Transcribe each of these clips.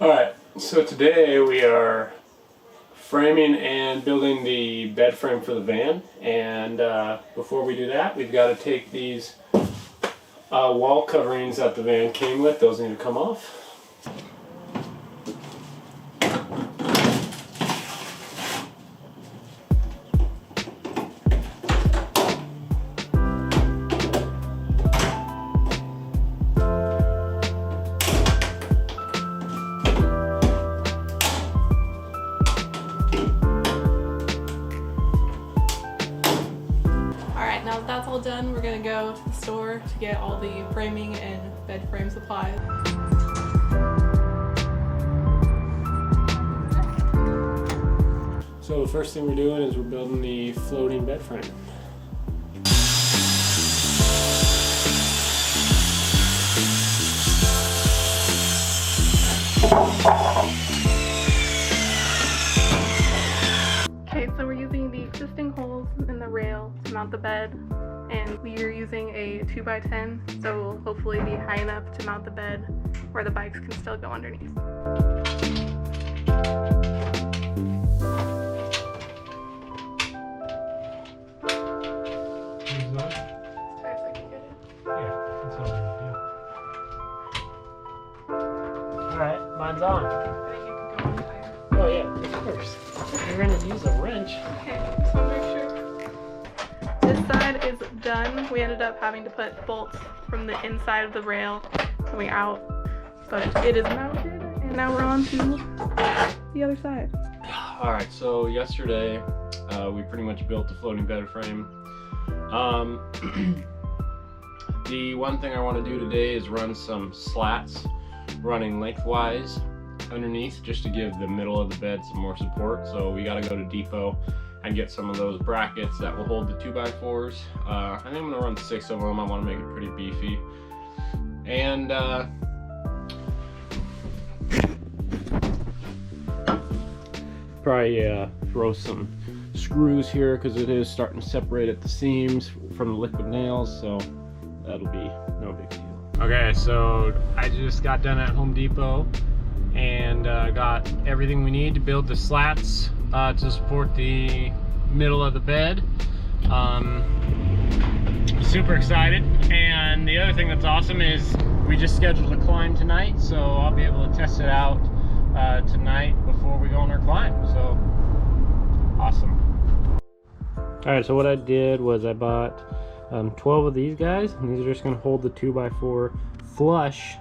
Alright, so today we are framing and building the bed frame for the van, and before we do that we've got to take these wall coverings that the van came with. Those need to come off. Now that that's all done, we're gonna go to the store to get all the framing and bed frame supplies. So the first thing we're doing is we're building the floating bed frame. Okay, so we're using the existing holes in the rail to mount the bed, and we are using a 2x10, so we'll hopefully be high enough to mount the bed where the bikes can still go underneath. Alright, mine's on. Oh yeah, of course. You're gonna use a wrench. Okay, just want to make sure. This side is done. We ended up having to put bolts from the inside of the rail coming out, but it is mounted, and now we're on to the other side. Alright, so yesterday we pretty much built the floating bed frame. The one thing I want to do today is run some slats running lengthwise underneath, just to give the middle of the bed some more support. So we got to go to Depot and get some of those brackets that will hold the 2x4s. I think I'm going to run 6 of them. I want to make it pretty beefy. And probably throw some screws here because it is starting to separate at the seams from the liquid nails, so that'll be no big deal. Okay, so I just got done at Home Depot and got everything we need to build the slats to support the middle of the bed. Super excited. And the other thing that's awesome is we just scheduled a climb tonight, so I'll be able to test it out tonight before we go on our climb. So awesome. Alright, so what I did was I bought 12 of these guys, and these are just going to hold the 2x4 flush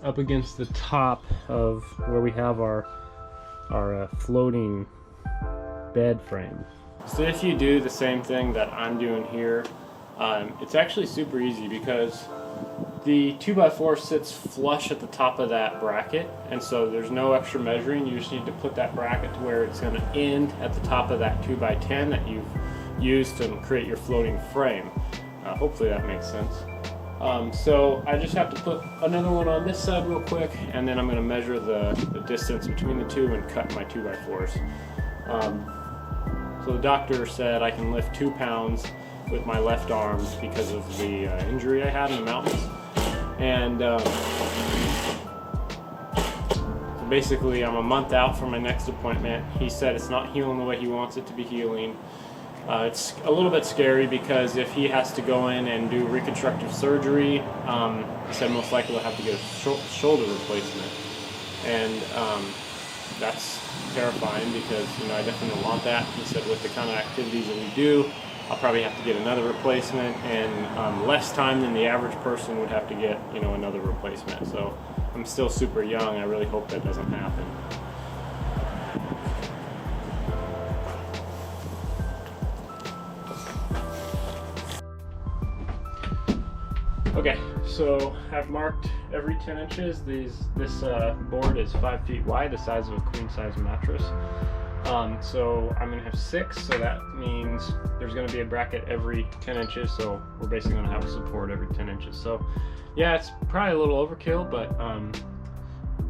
up against the top of where we have our floating bed frame. So if you do the same thing that I'm doing here, it's actually super easy because the 2x4 sits flush at the top of that bracket, and so there's no extra measuring. You just need to put that bracket to where it's going to end at the top of that 2x10 that you've used to create your floating frame. Hopefully that makes sense. So I just have to put another one on this side real quick, and then I'm going to measure the distance between the two and cut my 2x4s. So the doctor said I can lift 2 pounds with my left arm because of the injury I had in the mountains. And so basically I'm a month out from my next appointment. He said it's not healing the way he wants it to be healing. It's a little bit scary because if he has to go in and do reconstructive surgery, he said most likely he'll have to get a shoulder replacement. And that's terrifying because, you know, I definitely don't want that. He said with the kind of activities that we do, I'll probably have to get another replacement, and less time than the average person would have to get, you know, another replacement. So I'm still super young. I really hope that doesn't happen. Okay, so I've marked every 10 inches. This board is 5 feet wide, the size of a queen size mattress. So I'm going to have 6, so that means there's going to be a bracket every 10 inches, so we're basically going to have a support every 10 inches. So yeah, it's probably a little overkill, but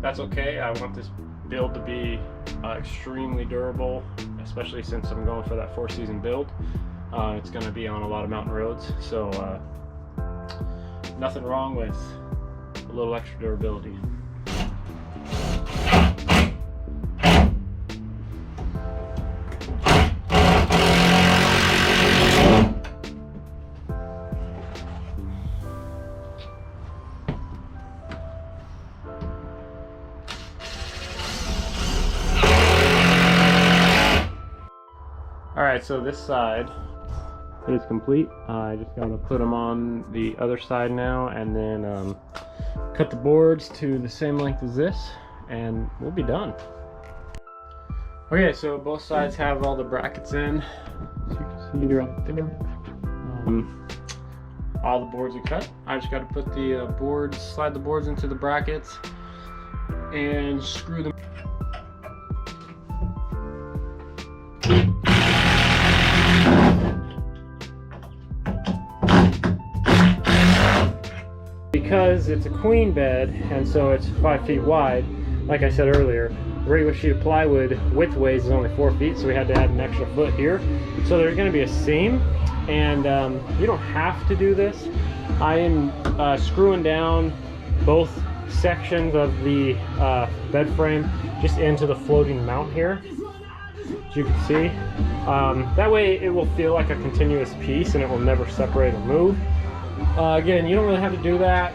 that's okay. I want this build to be extremely durable, especially since I'm going for that 4-season build. It's going to be on a lot of mountain roads, so nothing wrong with a little extra durability. Alright, so this side is complete. I just gotta put them on the other side now and then cut the boards to the same length as this and we'll be done. Okay, so both sides have all the brackets in. As you can see right there. All the boards are cut. I just gotta put the slide the boards into the brackets and screw them. Because it's a queen bed and so it's 5 feet wide, like I said earlier, the regular sheet of plywood widthways is only 4 feet, so we had to add an extra foot here. So there's going to be a seam, and you don't have to do this. I am screwing down both sections of the bed frame just into the floating mount here, as you can see. That way it will feel like a continuous piece and it will never separate or move. Again, you don't really have to do that,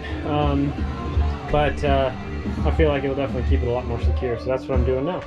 but I feel like it'll definitely keep it a lot more secure, so that's what I'm doing now.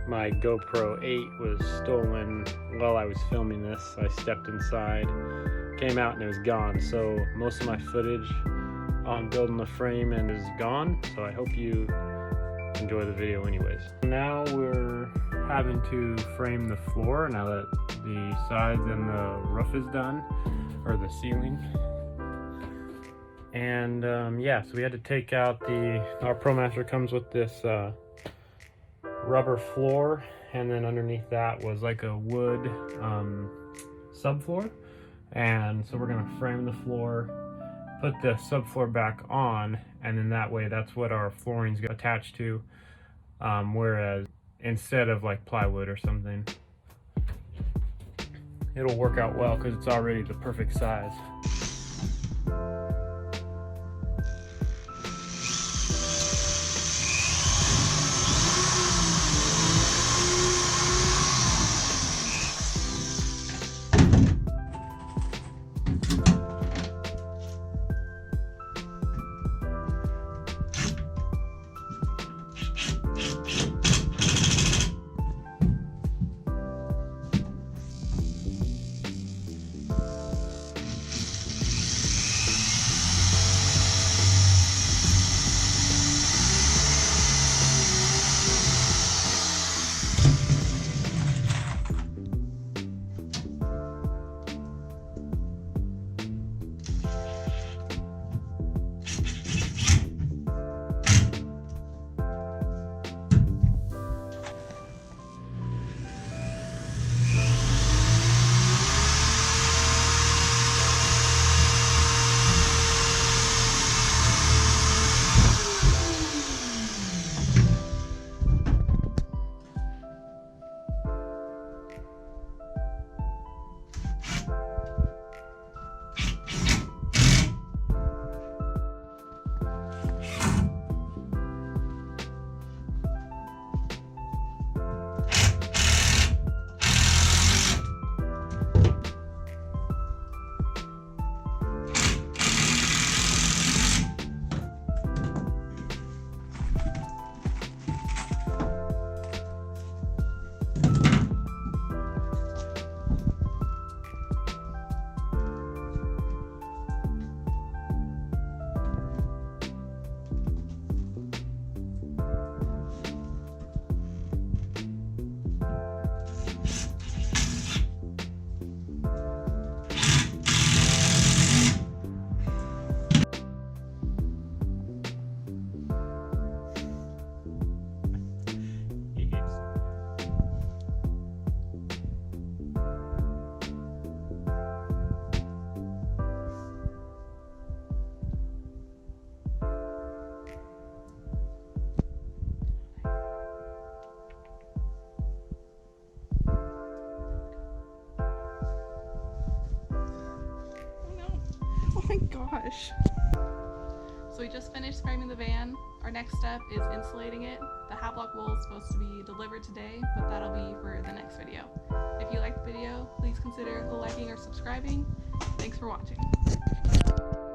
My GoPro 8 was stolen while I was filming this. I stepped inside, came out and it was gone. So most of my footage on building the frame and is gone. So I hope you enjoy the video anyways. Now we're having to frame the floor now that the sides and the roof is done, or the ceiling. And yeah, so we had to take out our ProMaster comes with this rubber floor, and then underneath that was like a wood subfloor, and so we're going to frame the floor, put the subfloor back on, and then that way that's what our flooring's attached to, whereas instead of like plywood or something, it'll work out well because it's already the perfect size. my gosh. So we just finished framing the van. Our next step is insulating it. The Havelock wool is supposed to be delivered today, but that'll be for the next video. If you liked the video, please consider liking or subscribing. Thanks for watching.